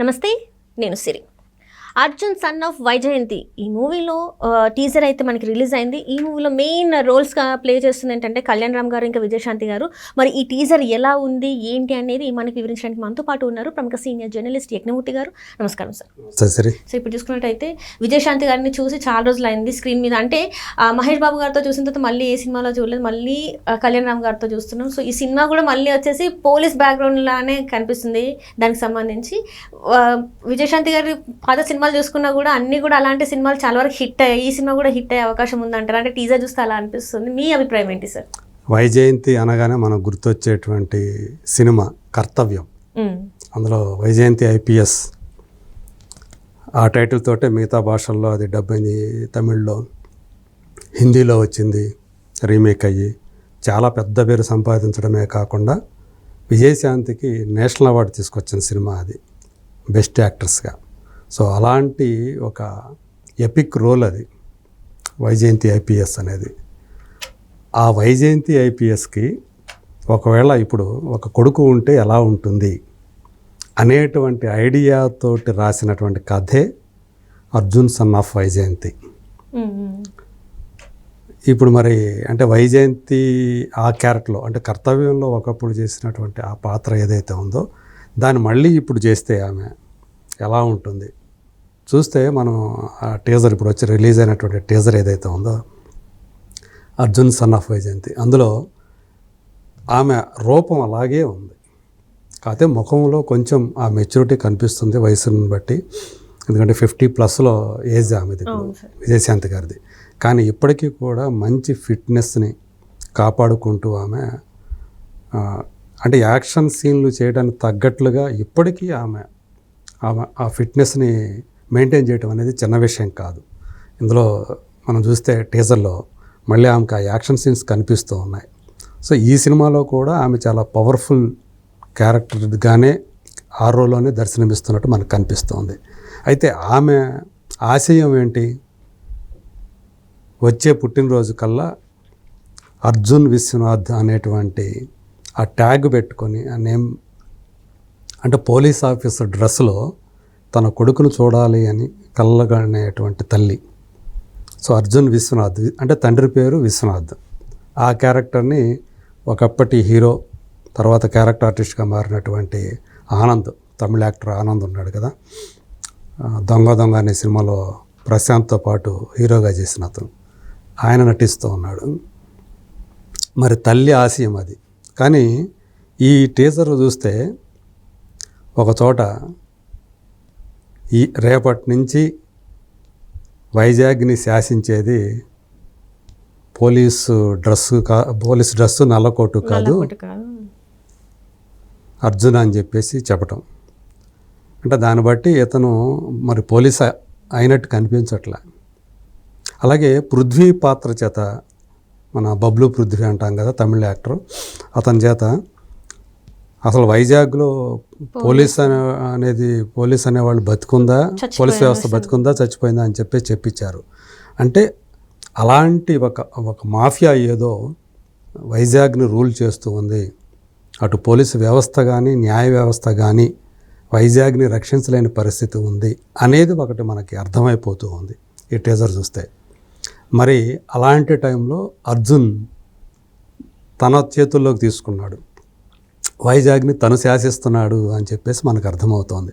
నమస్తే, నేను సిరి. Arjun son of Vyjayanthi ఈ మూవీలో టీజర్ అయితే మనకి రిలీజ్ అయింది. ఈ మూవీలో మెయిన్ రోల్స్గా ప్లే చేస్తుంది ఏంటంటే కళ్యాణ్ రామ్ గారు, ఇంకా విజయశాంతి గారు. మరి ఈ టీజర్ ఎలా ఉంది, ఏంటి అనేది మనకి వివరించడానికి మనతో పాటు ఉన్నారు ప్రముఖ సీనియర్ జర్నలిస్ట్ యజ్ఞమూర్తి గారు. నమస్కారం సార్. సో ఇప్పుడు చూసుకున్నట్టయితే విజయశాంతి గారిని చూసి చాలా రోజులు అయింది స్క్రీన్ మీద. అంటే మహేష్ బాబు గారితో చూసిన తర్వాత మళ్ళీ ఏ సినిమాలో చూడలేదు, మళ్ళీ కళ్యాణ్ రామ్ గారితో చూస్తున్నాం. సో ఈ సినిమా కూడా మళ్ళీ వచ్చేసి పోలీస్ బ్యాక్గ్రౌండ్ లానే కనిపిస్తుంది. దానికి సంబంధించి విజయశాంతి గారి పాత సినిమాలు చూసుకున్నా కూడా అన్ని కూడా అలాంటి సినిమాలు చాలా వరకు హిట్ అయ్యాయి. ఈ సినిమా కూడా హిట్ అయ్యే అవకాశం ఉందంటారు. అంటే టీజర్ చూస్తే అలా అనిపిస్తుంది. మీ అభిప్రాయం ఏంటి సార్? వైజయంతి అనగానే మనకు గుర్తొచ్చేటువంటి సినిమా కర్తవ్యం. అందులో వైజయంతి ఐపీఎస్ ఆ టైటిల్ తోటే మిగతా భాషల్లో అది డబ్ అయింది. తమిళ్లో, హిందీలో వచ్చింది, రీమేక్ అయ్యి చాలా పెద్ద పేరు సంపాదించడమే కాకుండా విజయశాంతికి నేషనల్ అవార్డు తీసుకొచ్చిన సినిమా అది, బెస్ట్ యాక్ట్రెస్గా. సో అలాంటి ఒక ఎపిక్ రోల్ అది వైజయంతి ఐపీఎస్ అనేది. ఆ వైజయంతి ఐపీఎస్కి ఒకవేళ ఇప్పుడు ఒక కొడుకు ఉంటే ఎలా ఉంటుంది అనేటువంటి ఐడియాతోటి రాసినటువంటి కథే అర్జున్ సన్ ఆఫ్ వైజయంతి. ఇప్పుడు మరి అంటే వైజయంతి ఆ క్యారెక్టర్లో అంటే కర్తవ్యంలో ఒకప్పుడు చేసినటువంటి ఆ పాత్ర ఏదైతే ఉందో దాన్ని మళ్ళీ ఇప్పుడు చేస్తే ఆమె ఎలా ఉంటుంది చూస్తే మనం ఆ టీజర్ ఇప్పుడు వచ్చి రిలీజ్ అయినటువంటి టీజర్ ఏదైతే ఉందో అర్జున్ సన్ ఆఫ్ వైజయంతి, అందులో ఆమె రూపం అలాగే ఉంది. కాకపోతే ముఖంలో కొంచెం ఆ మెచ్యూరిటీ కనిపిస్తుంది వయసుని బట్టి. ఎందుకంటే 50+ ఏజ్ ఆమెది విజయశాంతి గారిది. కానీ ఇప్పటికీ కూడా మంచి ఫిట్నెస్ని కాపాడుకుంటూ ఆమె అంటే యాక్షన్ సీన్లు చేయడానికి తగ్గట్లుగా ఇప్పటికీ ఆమె ఆ ఫిట్నెస్ని మెయింటైన్ చేయడం అనేది చిన్న విషయం కాదు. ఇందులో మనం చూస్తే టీజర్లో మళ్ళీ ఆమెకు ఆ యాక్షన్ సీన్స్ కనిపిస్తూ ఉన్నాయి. సో ఈ సినిమాలో కూడా ఆమె చాలా పవర్ఫుల్ క్యారెక్టర్గానే ఆ రోల్లోనే దర్శనమిస్తున్నట్టు మనకు కనిపిస్తుంది. అయితే ఆమె ఆశయం ఏంటి? వచ్చే పుట్టినరోజు కల్లా అర్జున్ విశ్వనాథ్ అనేటువంటి ఆ ట్యాగ్ పెట్టుకొని ఆ నేమ్ అంటే పోలీస్ ఆఫీసర్ డ్రెస్లో తన కొడుకును చూడాలి అని కళ్ళగనేటువంటి తల్లి. సో అర్జున్ విశ్వనాథ్ అంటే తండ్రి పేరు విశ్వనాథ్. ఆ క్యారెక్టర్ని ఒకప్పటి హీరో తర్వాత క్యారెక్టర్ ఆర్టిస్ట్గా మారినటువంటి ఆనంద్, తమిళ యాక్టర్ ఆనంద్ ఉన్నాడు కదా, దొంగ దొంగ అనే సినిమాలో ప్రశాంత్తో పాటు హీరోగా చేసిన అతను, ఆయన నటిస్తూ ఉన్నాడు. మరి తల్లి ఆశయం అది. కానీ ఈ టీజర్ చూస్తే ఒక చోట ఈ రేపటి నుంచి వైజాగ్ని శాసించేది పోలీసు డ్రెస్సు నల్లకోటు కాదు అర్జున్ అని చెప్పేసి చెప్పటం. అంటే దాన్ని బట్టి ఇతను మరి పోలీస్ అయినట్టు కనిపించట్లే. అలాగే పృథ్వీ పాత్ర చేత, మన బబ్లు పృథ్వీ అంటాం కదా తమిళ యాక్టర్, అతని చేత అసలు వైజాగ్లో పోలీస్ అనేవాళ్ళు బతుకుందా, పోలీస్ వ్యవస్థ బతుకుందా చచ్చిపోయిందా అని చెప్పించారు. అంటే అలాంటి ఒక మాఫియా ఏదో వైజాగ్ని రూల్ చేస్తూ ఉంది. అటు పోలీసు వ్యవస్థ కానీ న్యాయ వ్యవస్థ కానీ వైజాగ్ని రక్షించలేని పరిస్థితి ఉంది అనేది ఒకటి మనకి అర్థమైపోతూ ఉంది ఈ టీజర్ చూస్తే. మరి అలాంటి టైంలో అర్జున్ తన చేతుల్లోకి తీసుకున్నాడు, వైజాగ్ని తను శాసిస్తున్నాడు అని చెప్పేసి మనకు అర్థమవుతోంది.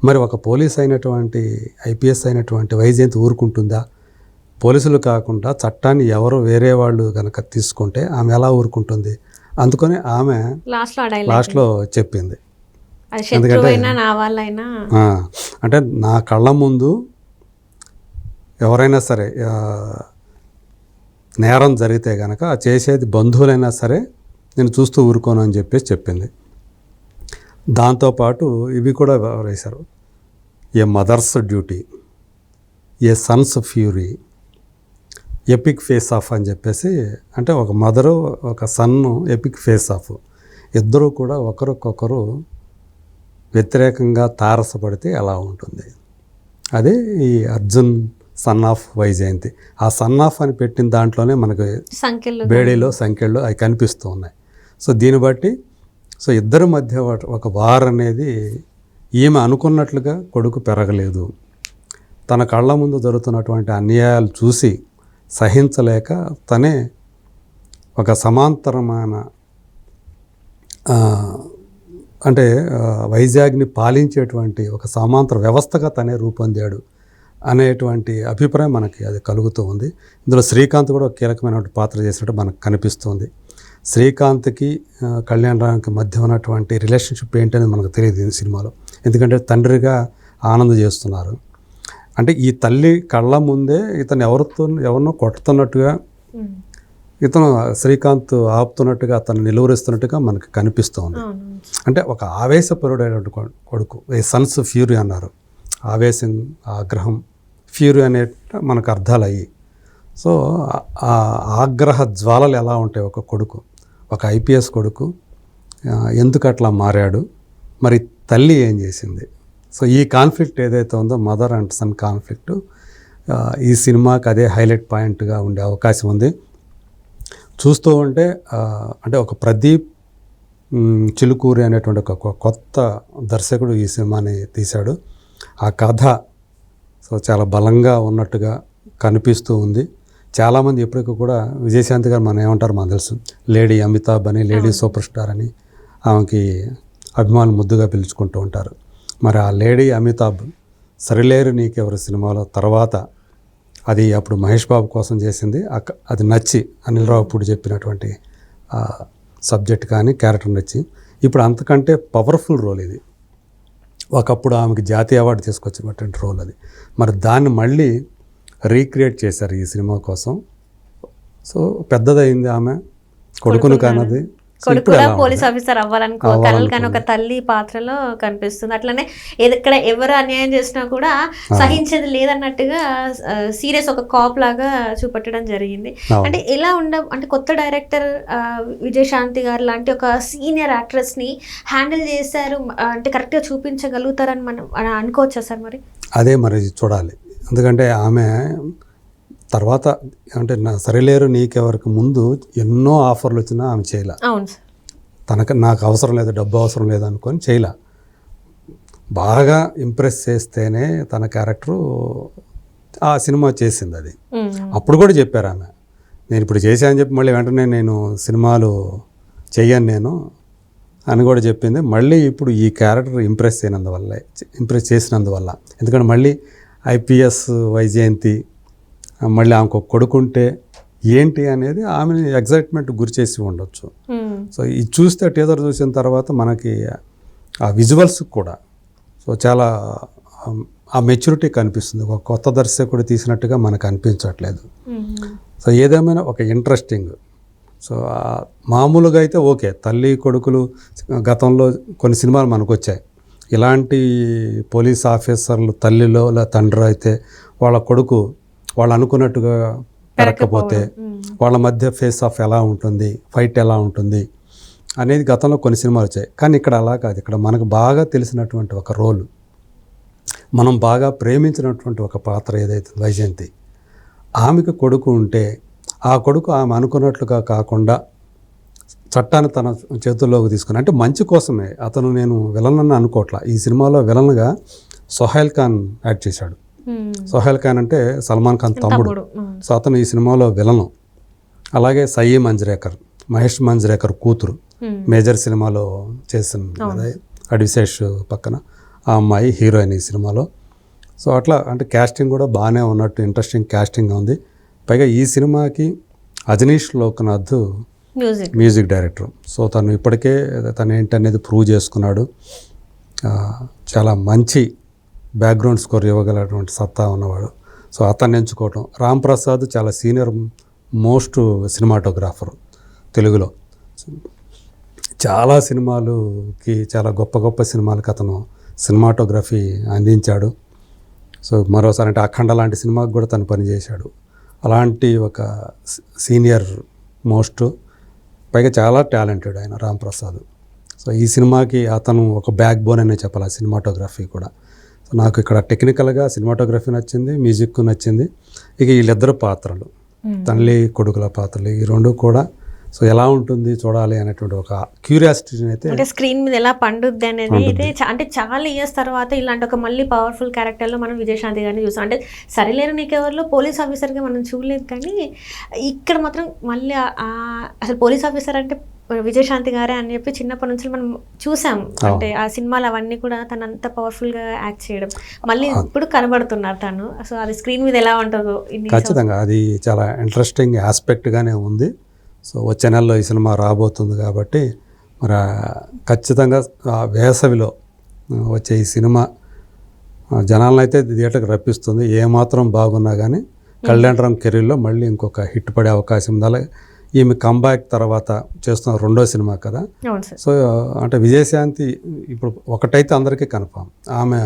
మరి ఒక పోలీస్ అయినటువంటి ఐపీఎస్ అయినటువంటి వైజయంతి ఊరుకుంటుందా? పోలీసులు కాకుండా చట్టాన్ని ఎవరో వేరే వాళ్ళు కనుక తీసుకుంటే ఆమె ఎలా ఊరుకుంటుంది? అందుకని ఆమె లాస్ట్లో చెప్పింది, ఎందుకంటే అంటే నా కళ్ళ ముందు ఎవరైనా సరే నేరం జరిగితే కనుక చేసేది బంధువులైనా సరే నేను చూస్తూ ఊరుకోను అని చెప్పేసి చెప్పింది. దాంతోపాటు ఇవి కూడా వేశారు, a mother's duty, a son's fury, epic face off అని చెప్పేసి. అంటే ఒక మదరు ఒక సన్ను ఎపిక్ ఫేస్ ఆఫ్, ఇద్దరూ కూడా ఒకరికొకరు వ్యతిరేకంగా తారసపడితే ఎలా ఉంటుంది. అదే ఈ అర్జున్ సన్ ఆఫ్ వైజయంతి. ఆ సన్ ఆఫ్ అని పెట్టిన దాంట్లోనే మనకు బేడీలో సంఖ్యలు అవి కనిపిస్తూ ఉన్నాయి. సో దీన్ని బట్టి సో ఇద్దరి మధ్య ఒక వార్ అనేది ఈమె అనుకున్నట్లుగా కొడుకు పెరగలేదు. తన కళ్ళ ముందు జరుగుతున్నటువంటి అన్యాయాలు చూసి సహించలేక తనే ఒక సమాంతరమైన అంటే వైజాగ్ని పాలించేటువంటి ఒక సమాంతర వ్యవస్థగా తనే రూపొందాడు అనేటువంటి అభిప్రాయం మనకి అది కలుగుతూ ఉంది. ఇందులో శ్రీకాంత్ కూడా ఒక కీలకమైన పాత్ర చేసినట్టు మనకు కనిపిస్తుంది. శ్రీకాంత్కి కళ్యాణ్ రామ్కి మధ్య ఉన్నటువంటి రిలేషన్షిప్ ఏంటనేది మనకు తెలియదు ఈ సినిమాలో. ఎందుకంటే తండ్రిగా ఆనందం చేస్తున్నారు. అంటే ఈ తల్లి కళ్ళ ముందే ఇతను ఎవరినో కొడుతున్నట్టుగా, ఇతను శ్రీకాంత్ ఆపుతున్నట్టుగా, అతను నిలువరిస్తున్నట్టుగా మనకు కనిపిస్తుంది. అంటే ఒక ఆవేశపరుడైనటువంటి కొడుకు, ఏ సన్స్ ఫ్యూరీ అన్నారు. ఆవేశం, ఆగ్రహం, ఫ్యూరీ అనే మనకు అర్థాలు అయ్యి. సో ఆ ఆగ్రహ జ్వాలలు ఎలా ఉంటాయి ఒక కొడుకు, ఒక ఐపీఎస్ కొడుకు ఎందుకు అట్లా మారాడు, మరి తల్లి ఏం చేసింది. సో ఈ కాన్ఫ్లిక్ట్ ఏదైతే ఉందో మదర్ అండ్ సన్ కాన్ఫ్లిక్ట్ ఈ సినిమాకి అదే హైలైట్ పాయింట్గా ఉండే అవకాశం ఉంది. చూస్తూ ఉంటే అంటే ఒక ప్రదీప్ చిలుకూరి అనేటువంటి ఒక కొత్త దర్శకుడు ఈ సినిమాని తీశాడు. ఆ కథ సో చాలా బలంగా ఉన్నట్టుగా కనిపిస్తూ ఉంది. చాలామంది ఎప్పటికీ కూడా విజయశాంతి గారు మనం ఏమంటారు మనకు తెలుసు, లేడీ అమితాబ్ అని, లేడీ సూపర్ స్టార్ అని ఆమెకి అభిమానులు ముద్దుగా పిలుచుకుంటూ ఉంటారు. మరి ఆ లేడీ అమితాబ్ సరిలేరు నీకెవరు సినిమాలో తర్వాత అది అప్పుడు మహేష్ బాబు కోసం చేసింది. అది నచ్చి అనిల్ రావుపూడి చెప్పినటువంటి సబ్జెక్ట్ కానీ క్యారెక్టర్ నచ్చి ఇప్పుడు అంతకంటే పవర్ఫుల్ రోల్ ఇది. ఒకప్పుడు ఆమెకి జాతీయ అవార్డు తీసుకొచ్చినటువంటి రోల్ అది. మరి దాన్ని మళ్ళీ రీక్రియేట్ చేశారు ఈ సినిమా కోసం. సో పెద్దదైంది ఆమె, కొడుకును కానది. కొడుకు కూడా పోలీస్ ఆఫీసర్ అవ్వాలనుకో కలలు కానీ ఒక తల్లి పాత్రలో కనిపిస్తుంది. అట్లనే ఎక్కడ ఎవరు అన్యాయం చేసినా కూడా సహించేది లేదన్నట్టుగా సీరియస్ ఒక కాప్ లాగా చూపెట్టడం జరిగింది. అంటే ఎలా అంటే కొత్త డైరెక్టర్ విజయశాంతి గారు లాంటి ఒక సీనియర్ యాక్ట్రెస్ ని హ్యాండిల్ చేశారు అంటే కరెక్ట్గా చూపించగలుగుతారని మనం అనుకోవచ్చా సార్? మరి అదే మరి చూడాలి. ఎందుకంటే ఆమె తర్వాత అంటే సరిలేరు నీకెవరికి ముందు ఎన్నో ఆఫర్లు వచ్చినా ఆమె చేయలే. అవును సార్. నాకు అవసరం లేదు, డబ్బు అవసరం లేదు అనుకొని చేయలే. బాగా ఇంప్రెస్ చేస్తేనే తన క్యారెక్టరు ఆ సినిమా చేసింది. అది అప్పుడు కూడా చెప్పారు ఆమె, నేను ఇప్పుడు చేశానని చెప్పి మళ్ళీ వెంటనే నేను సినిమాలు చెయ్యను నేను అని కూడా చెప్పింది. మళ్ళీ ఇప్పుడు ఈ క్యారెక్టర్ ఇంప్రెస్ చేసినందువల్ల ఎందుకంటే మళ్ళీ ఐపీఎస్ వైజయంతి మళ్ళీ ఆమెకు కొడుకుంటే ఏంటి అనేది ఆమెని ఎగ్జైట్మెంట్ గురి చేసి ఉండొచ్చు. సో ఇది చూస్తే టీజర్ చూసిన తర్వాత మనకి ఆ విజువల్స్ కూడా సో చాలా ఆ మెచ్యూరిటీ కనిపిస్తుంది. ఒక కొత్త దర్శకుడు తీసినట్టుగా మనకు అనిపించట్లేదు. సో ఏదేమైనా ఒక ఇంట్రెస్టింగ్. సో మామూలుగా అయితే ఓకే, తల్లి కొడుకులు గతంలో కొన్ని సినిమాలు మనకు వచ్చాయి. ఇలాంటి పోలీస్ ఆఫీసర్లు తల్లిలో తండ్రి అయితే వాళ్ళ కొడుకు వాళ్ళు అనుకున్నట్టుగా పెరగకపోతే వాళ్ళ మధ్య ఫేస్ ఆఫ్ ఎలా ఉంటుంది, ఫైట్ ఎలా ఉంటుంది అనేది గతంలో కొన్ని సినిమాలు వచ్చాయి. కానీ ఇక్కడ అలా కాదు. ఇక్కడ మనకు బాగా తెలిసినటువంటి ఒక రోలు, మనం బాగా ప్రేమించినటువంటి ఒక పాత్ర ఏదైతే వైజయంతి, ఆమెకు కొడుకు ఉంటే ఆ కొడుకు ఆమె అనుకున్నట్లుగా కాకుండా చట్టాన్ని తన చేతుల్లోకి తీసుకుని, అంటే మంచి కోసమే అతను, నేను విలన్ అని అనుకోవట్లా. ఈ సినిమాలో విలన్గా సోహైల్ ఖాన్ యాక్ట్ చేశాడు. సోహైల్ ఖాన్ అంటే సల్మాన్ ఖాన్ తమ్ముడు. సో అతను ఈ సినిమాలో విలను. అలాగే సయ్యి మంజ్రేకర్, మహేష్ మంజ్రేకర్ కూతురు, మేజర్ సినిమాలో చేసిన కదా అడివిశేష్ పక్కన ఆ అమ్మాయి హీరోయిన్ ఈ సినిమాలో. సో అట్లా అంటే క్యాస్టింగ్ కూడా బాగానే ఉన్నట్టు ఇంట్రెస్టింగ్ క్యాస్టింగ్ ఉంది. పైగా ఈ సినిమాకి Ajaneesh Lokanath music director. So తను ఇప్పటికే తను ఏంటనేది ప్రూవ్ చేసుకున్నాడు. చాలా మంచి బ్యాక్గ్రౌండ్ స్కోర్ ఇవ్వగలటువంటి సత్తా ఉన్నవాడు. సో అతన్ని ఎంచుకోవటం. రామ్ ప్రసాద్ చాలా సీనియర్ మోస్ట్ సినిమాటోగ్రాఫర్ తెలుగులో. చాలా సినిమాలకి, చాలా గొప్ప గొప్ప సినిమాలకి అతను సినిమాటోగ్రఫీ అందించాడు. సో మరోసారి అంటే అఖండ లాంటి సినిమాకి కూడా తను పనిచేశాడు. అలాంటి ఒక సీనియర్ మోస్ట్, పైగా చాలా టాలెంటెడ్ ఆయన రామ్ ప్రసాద్. సో ఈ సినిమాకి అతను ఒక బ్యాక్ బోన్ అనే చెప్పాలి, ఆ సినిమాటోగ్రఫీ కూడా. సో నాకు ఇక్కడ టెక్నికల్గా సినిమాటోగ్రఫీ నచ్చింది, మ్యూజిక్ నచ్చింది. ఇక వీళ్ళిద్దరు పాత్రలు, తల్లి కొడుకుల పాత్రలు, ఈ రెండు కూడా సో ఎలా ఉంటుంది చూడాలి అనేటువంటి ఒక క్యూరియాసిటీని అయితే అంటే స్క్రీన్ మీద ఎలా పండుద్ది అనేది అయితే అంటే చాలా ఇయర్స్ తర్వాత ఇలాంటి ఒక మళ్ళీ పవర్ఫుల్ క్యారెక్టర్లో మనం విజయశాంతి గారిని చూసాం. అంటే సరిలేరు నీకెవరిలో పోలీస్ ఆఫీసర్గా మనం చూడలేదు, కానీ ఇక్కడ మాత్రం మళ్ళీ అసలు పోలీస్ ఆఫీసర్ అంటే విజయశాంతి గారే అని చెప్పి చిన్నప్పటి నుంచి మనం చూసాం. అంటే ఆ సినిమాలు అవన్నీ కూడా తను అంత పవర్ఫుల్గా యాక్ట్ చేయడం మళ్ళీ ఇప్పుడు కనబడుతున్నారు తను. సో అది స్క్రీన్ మీద ఎలా ఉంటుందో ఖచ్చితంగా అది చాలా ఇంట్రెస్టింగ్ ఆస్పెక్ట్గానే ఉంది. సో వచ్చే నెలలో ఈ సినిమా రాబోతుంది కాబట్టి మరి ఖచ్చితంగా వేసవిలో వచ్చే ఈ సినిమా జనాలను అయితే థియేటర్కి రప్పిస్తుంది. ఏమాత్రం బాగున్నా కానీ కళ్యాణరామ్ కెరీర్లో మళ్ళీ ఇంకొక హిట్ పడే అవకాశం ఉంది. అలాగే ఈమె కంబ్యాక్ తర్వాత చేస్తున్న రెండో సినిమా కదా. సో అంటే విజయశాంతి ఇప్పుడు ఒకటైతే అందరికీ కన్ఫామ్, ఆమె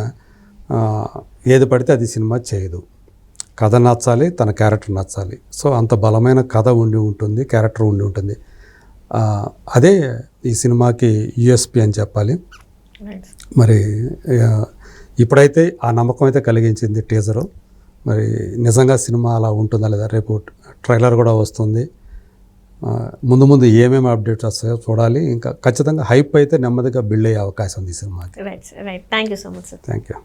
ఏది పడితే అది సినిమా చేయదు. కథ నచ్చాలి, తన క్యారెక్టర్ నచ్చాలి. సో అంత బలమైన కథ ఉండి ఉంటుంది, క్యారెక్టర్ ఉండి ఉంటుంది. అదే ఈ సినిమాకి యూఎస్పీ అని చెప్పాలి. మరి ఇప్పుడైతే ఆ నమ్మకం అయితే కలిగించింది టీజరు. మరి నిజంగా సినిమా అలా ఉంటుందా లేదా, రేపు ట్రైలర్ కూడా వస్తుంది. ముందు ముందు ఏమేమి అప్డేట్స్ వస్తాయో చూడాలి. ఇంకా ఖచ్చితంగా హైప్ అయితే నెమ్మదిగా బిల్డ్ అయ్యే అవకాశం ఉంది ఈ సినిమాకి. Right thank you so much sir. Thank you.